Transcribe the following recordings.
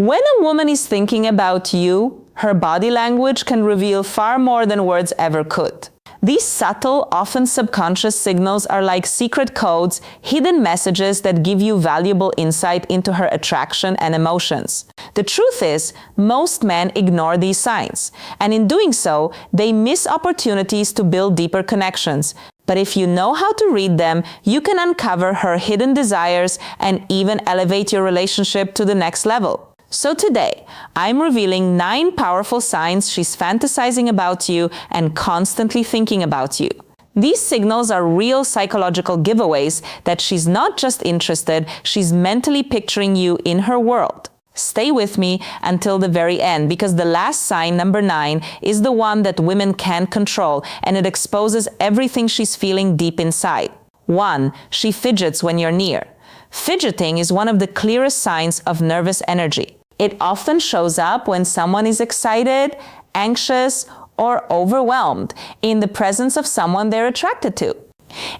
When a woman is thinking about you, her body language can reveal far more than words ever could. These subtle, often subconscious signals are like secret codes, hidden messages that give you valuable insight into her attraction and emotions. The truth is, most men ignore these signs, and in doing so, they miss opportunities to build deeper connections. But if you know how to read them, you can uncover her hidden desires and even elevate your relationship to the next level. So today, I'm revealing 9 powerful signs she's fantasizing about you and constantly thinking about you. These signals are real psychological giveaways that she's not just interested, she's mentally picturing you in her world. Stay with me until the very end, because the last sign, number 9, is the one that women can't control, and it exposes everything she's feeling deep inside. 1. She fidgets when you're near. Fidgeting is one of the clearest signs of nervous energy. It often shows up when someone is excited, anxious, or overwhelmed in the presence of someone they're attracted to.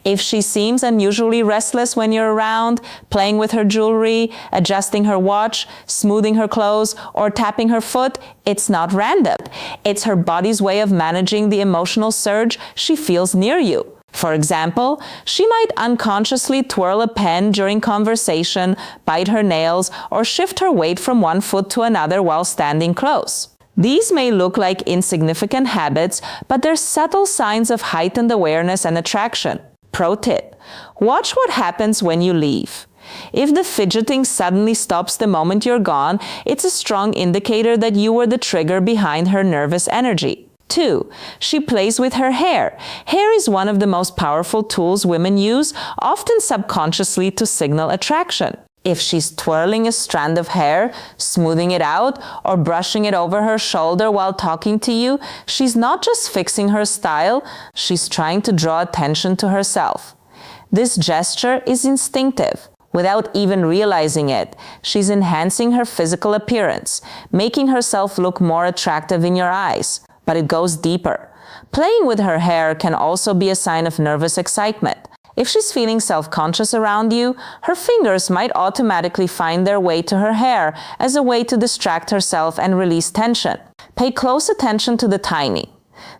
If she seems unusually restless when you're around, playing with her jewelry, adjusting her watch, smoothing her clothes, or tapping her foot, it's not random. It's her body's way of managing the emotional surge she feels near you. For example, she might unconsciously twirl a pen during conversation, bite her nails, or shift her weight from one foot to another while standing close. These may look like insignificant habits, but they're subtle signs of heightened awareness and attraction. Pro tip: watch what happens when you leave. If the fidgeting suddenly stops the moment you're gone, it's a strong indicator that you were the trigger behind her nervous energy. 2. She plays with her hair. Hair is one of the most powerful tools women use, often subconsciously, to signal attraction. If she's twirling a strand of hair, smoothing it out, or brushing it over her shoulder while talking to you, she's not just fixing her style, she's trying to draw attention to herself. This gesture is instinctive. Without even realizing it, she's enhancing her physical appearance, making herself look more attractive in your eyes. But it goes deeper. Playing with her hair can also be a sign of nervous excitement. If she's feeling self-conscious around you, her fingers might automatically find their way to her hair as a way to distract herself and release tension. Pay close attention to the timing.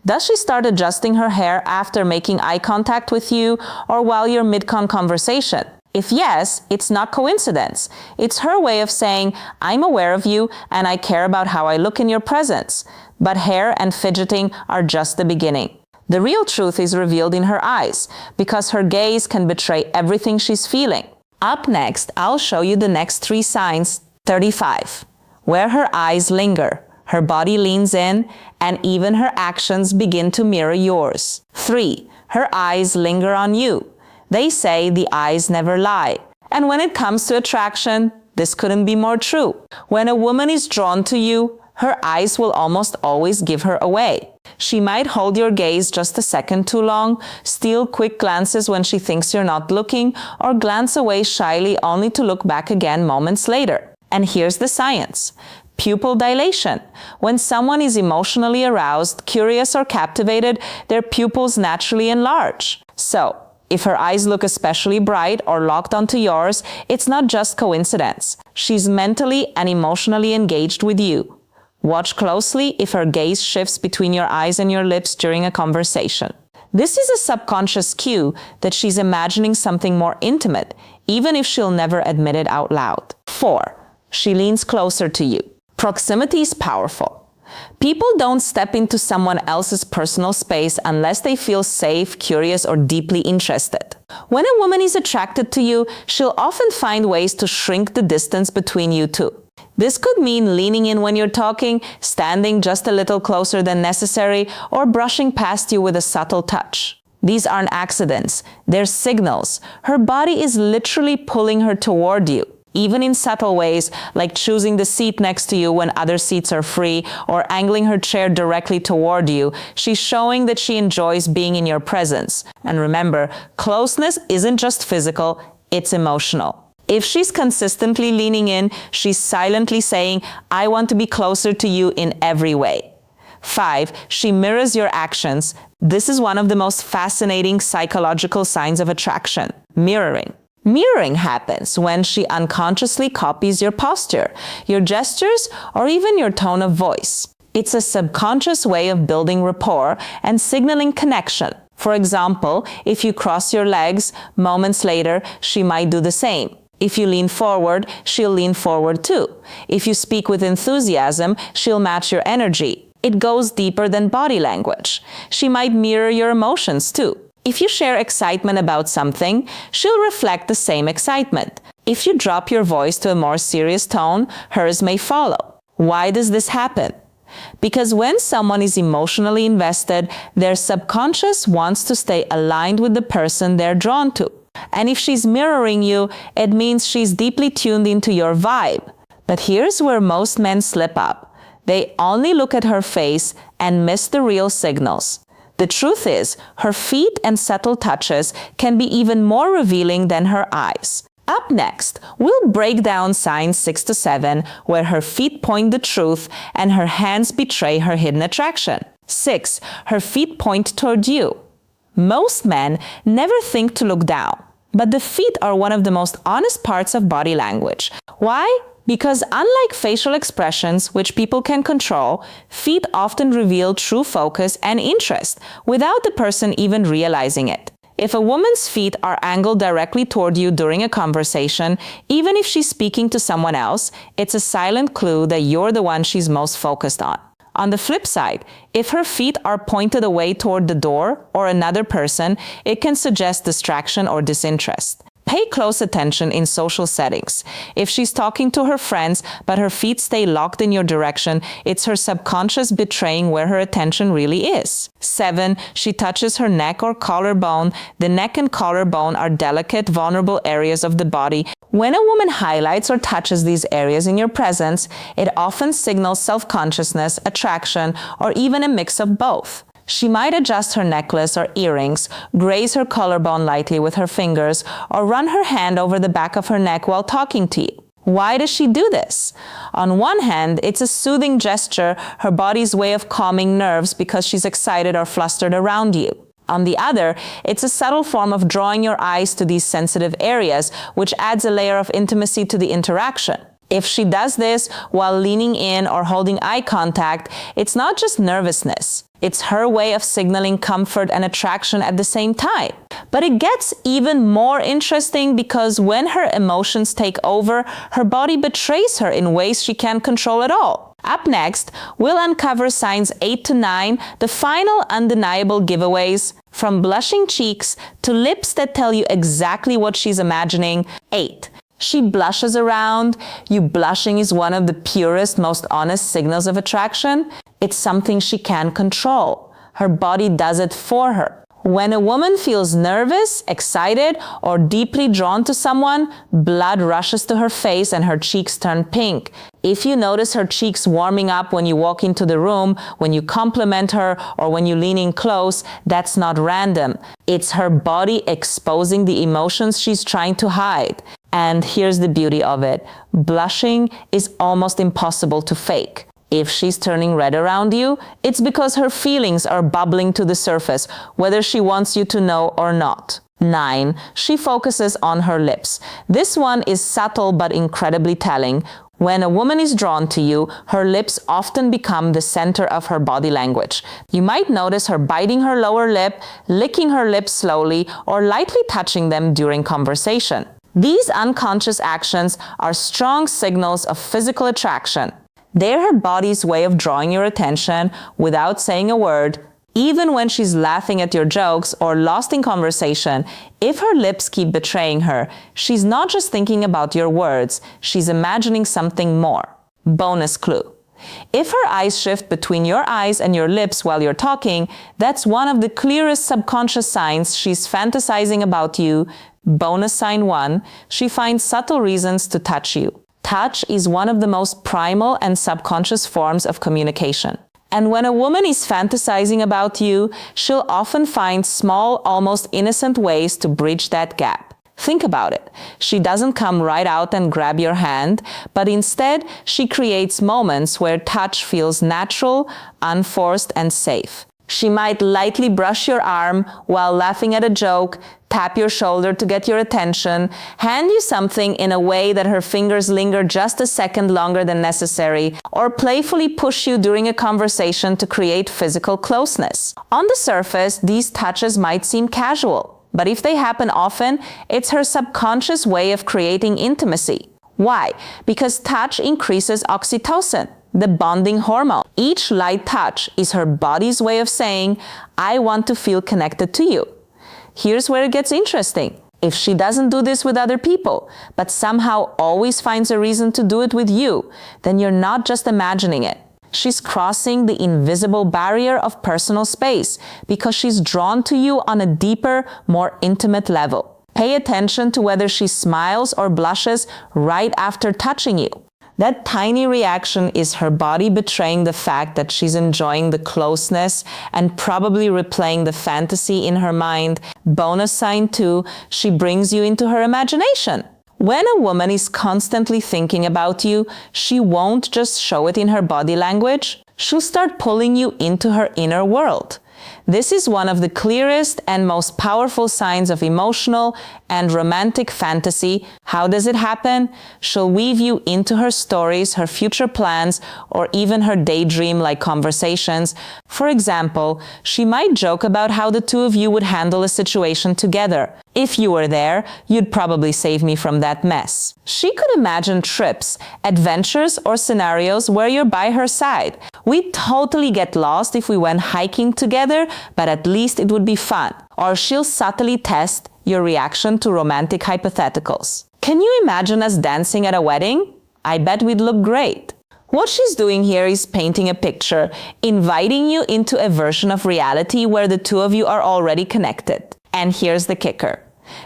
Does she start adjusting her hair after making eye contact with you or while you're mid-conversation? If yes, it's not coincidence. It's her way of saying, I'm aware of you and I care about how I look in your presence. But hair and fidgeting are just the beginning. The real truth is revealed in her eyes, because her gaze can betray everything she's feeling. Up next, I'll show you the next 3 signs. 35. Where her eyes linger, her body leans in, and even her actions begin to mirror yours. 3. Her eyes linger on you. They say the eyes never lie. And when it comes to attraction, this couldn't be more true. When a woman is drawn to you, her eyes will almost always give her away. She might hold your gaze just a second too long, steal quick glances when she thinks you're not looking, or glance away shyly only to look back again moments later. And here's the science. Pupil dilation. When someone is emotionally aroused, curious, or captivated, their pupils naturally enlarge. So, if her eyes look especially bright or locked onto yours, it's not just coincidence. She's mentally and emotionally engaged with you. Watch closely if her gaze shifts between your eyes and your lips during a conversation. This is a subconscious cue that she's imagining something more intimate, even if she'll never admit it out loud. 4. She leans closer to you. Proximity is powerful. People don't step into someone else's personal space unless they feel safe, curious, or deeply interested. When a woman is attracted to you, she'll often find ways to shrink the distance between you two. This could mean leaning in when you're talking, standing just a little closer than necessary, or brushing past you with a subtle touch. These aren't accidents, they're signals. Her body is literally pulling her toward you. Even in subtle ways, like choosing the seat next to you when other seats are free, or angling her chair directly toward you, she's showing that she enjoys being in your presence. And remember, closeness isn't just physical, it's emotional. If she's consistently leaning in, she's silently saying, I want to be closer to you in every way. 5. She mirrors your actions. This is one of the most fascinating psychological signs of attraction. Mirroring. Mirroring happens when she unconsciously copies your posture, your gestures, or even your tone of voice. It's a subconscious way of building rapport and signaling connection. For example, if you cross your legs, moments later, she might do the same. If you lean forward, she'll lean forward too. If you speak with enthusiasm, she'll match your energy. It goes deeper than body language. She might mirror your emotions too. If you share excitement about something, she'll reflect the same excitement. If you drop your voice to a more serious tone, hers may follow. Why does this happen? Because when someone is emotionally invested, their subconscious wants to stay aligned with the person they're drawn to. And if she's mirroring you, it means she's deeply tuned into your vibe. But here's where most men slip up. They only look at her face and miss the real signals. The truth is, her feet and subtle touches can be even more revealing than her eyes. Up next, we'll break down signs 6 to 7, where her feet point the truth and her hands betray her hidden attraction. 6. Her feet point toward you. Most men never think to look down, but the feet are one of the most honest parts of body language. Why? Because unlike facial expressions, which people can control, feet often reveal true focus and interest without the person even realizing it. If a woman's feet are angled directly toward you during a conversation, even if she's speaking to someone else, it's a silent clue that you're the one she's most focused on. On the flip side, if her feet are pointed away toward the door or another person, it can suggest distraction or disinterest. Pay close attention in social settings. If she's talking to her friends, but her feet stay locked in your direction, it's her subconscious betraying where her attention really is. 7. She touches her neck or collarbone. The neck and collarbone are delicate, vulnerable areas of the body. When a woman highlights or touches these areas in your presence, it often signals self-consciousness, attraction, or even a mix of both. She might adjust her necklace or earrings, graze her collarbone lightly with her fingers, or run her hand over the back of her neck while talking to you. Why does she do this? On one hand, it's a soothing gesture, her body's way of calming nerves because she's excited or flustered around you. On the other, it's a subtle form of drawing your eyes to these sensitive areas, which adds a layer of intimacy to the interaction. If she does this while leaning in or holding eye contact, it's not just nervousness. It's her way of signaling comfort and attraction at the same time. But it gets even more interesting because when her emotions take over, her body betrays her in ways she can't control at all. Up next, we'll uncover signs 8 to 9, the final undeniable giveaways, from blushing cheeks to lips that tell you exactly what she's imagining. 8. She blushes around. You blushing is one of the purest, most honest signals of attraction. It's something she can't control. Her body does it for her. When a woman feels nervous, excited, or deeply drawn to someone, blood rushes to her face and her cheeks turn pink. If you notice her cheeks warming up when you walk into the room, when you compliment her, or when you lean in close, that's not random. It's her body exposing the emotions she's trying to hide. And here's the beauty of it. Blushing is almost impossible to fake. If she's turning red around you, it's because her feelings are bubbling to the surface, whether she wants you to know or not. 9. She focuses on her lips. This one is subtle but incredibly telling. When a woman is drawn to you, her lips often become the center of her body language. You might notice her biting her lower lip, licking her lips slowly, or lightly touching them during conversation. These unconscious actions are strong signals of physical attraction. They're her body's way of drawing your attention without saying a word. Even when she's laughing at your jokes or lost in conversation, if her lips keep betraying her, she's not just thinking about your words, she's imagining something more. Bonus clue. If her eyes shift between your eyes and your lips while you're talking, that's one of the clearest subconscious signs she's fantasizing about you. Bonus sign 1, she finds subtle reasons to touch you. Touch is one of the most primal and subconscious forms of communication. And when a woman is fantasizing about you, she'll often find small, almost innocent ways to bridge that gap. Think about it. She doesn't come right out and grab your hand, but instead, she creates moments where touch feels natural, unforced, and safe. She might lightly brush your arm while laughing at a joke, tap your shoulder to get your attention, hand you something in a way that her fingers linger just a second longer than necessary, or playfully push you during a conversation to create physical closeness. On the surface, these touches might seem casual, but if they happen often, it's her subconscious way of creating intimacy. Why? Because touch increases oxytocin, the bonding hormone. Each light touch is her body's way of saying, I want to feel connected to you. Here's where it gets interesting. If she doesn't do this with other people, but somehow always finds a reason to do it with you, then you're not just imagining it. She's crossing the invisible barrier of personal space because she's drawn to you on a deeper, more intimate level. Pay attention to whether she smiles or blushes right after touching you. That tiny reaction is her body betraying the fact that she's enjoying the closeness and probably replaying the fantasy in her mind. Bonus sign 2, she brings you into her imagination. When a woman is constantly thinking about you, she won't just show it in her body language. She'll start pulling you into her inner world. This is one of the clearest and most powerful signs of emotional and romantic fantasy. How does it happen? She'll weave you into her stories, her future plans, or even her daydream-like conversations. For example, she might joke about how the two of you would handle a situation together. If you were there, you'd probably save me from that mess. She could imagine trips, adventures, or scenarios where you're by her side. We'd totally get lost if we went hiking together, but at least it would be fun. Or she'll subtly test your reaction to romantic hypotheticals. Can you imagine us dancing at a wedding? I bet we'd look great. What she's doing here is painting a picture, inviting you into a version of reality where the two of you are already connected. And here's the kicker.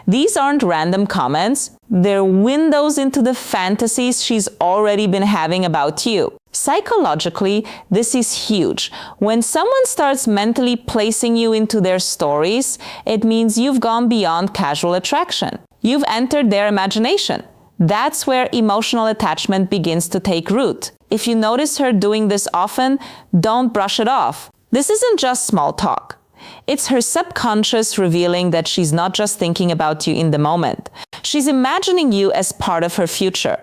These aren't random comments, they're windows into the fantasies she's already been having about you. Psychologically, this is huge. When someone starts mentally placing you into their stories, it means you've gone beyond casual attraction. You've entered their imagination. That's where emotional attachment begins to take root. If you notice her doing this often, don't brush it off. This isn't just small talk. It's her subconscious revealing that she's not just thinking about you in the moment. She's imagining you as part of her future.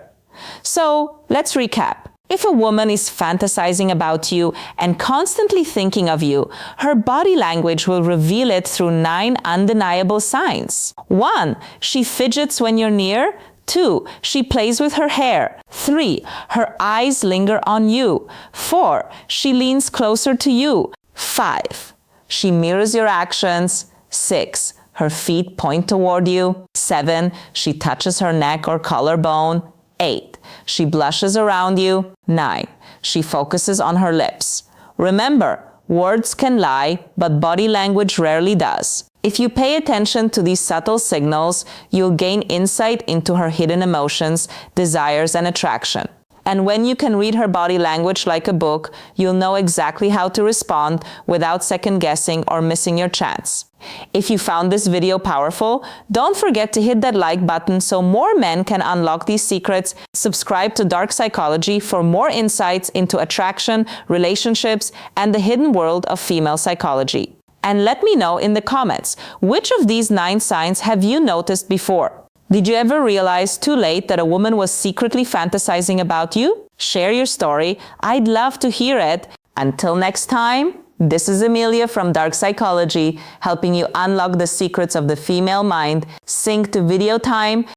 So, let's recap. If a woman is fantasizing about you and constantly thinking of you, her body language will reveal it through 9 undeniable signs. 1. She fidgets when you're near. 2. She plays with her hair. 3. Her eyes linger on you. 4. She leans closer to you. 5. She mirrors your actions. 6. Her feet point toward you. 7. She touches her neck or collarbone. 8. She blushes around you. 9. She focuses on her lips. Remember, words can lie, but body language rarely does. If you pay attention to these subtle signals, you'll gain insight into her hidden emotions, desires, and attraction. And when you can read her body language like a book, you'll know exactly how to respond without second-guessing or missing your chance. If you found this video powerful, don't forget to hit that like button so more men can unlock these secrets. Subscribe to Dark Psychology for more insights into attraction, relationships, and the hidden world of female psychology. And let me know in the comments, which of these 9 signs have you noticed before? Did you ever realize too late that a woman was secretly fantasizing about you? Share your story. I'd love to hear it. Until next time, this is Amelia from Dark Psychology, helping you unlock the secrets of the female mind. Sync to video time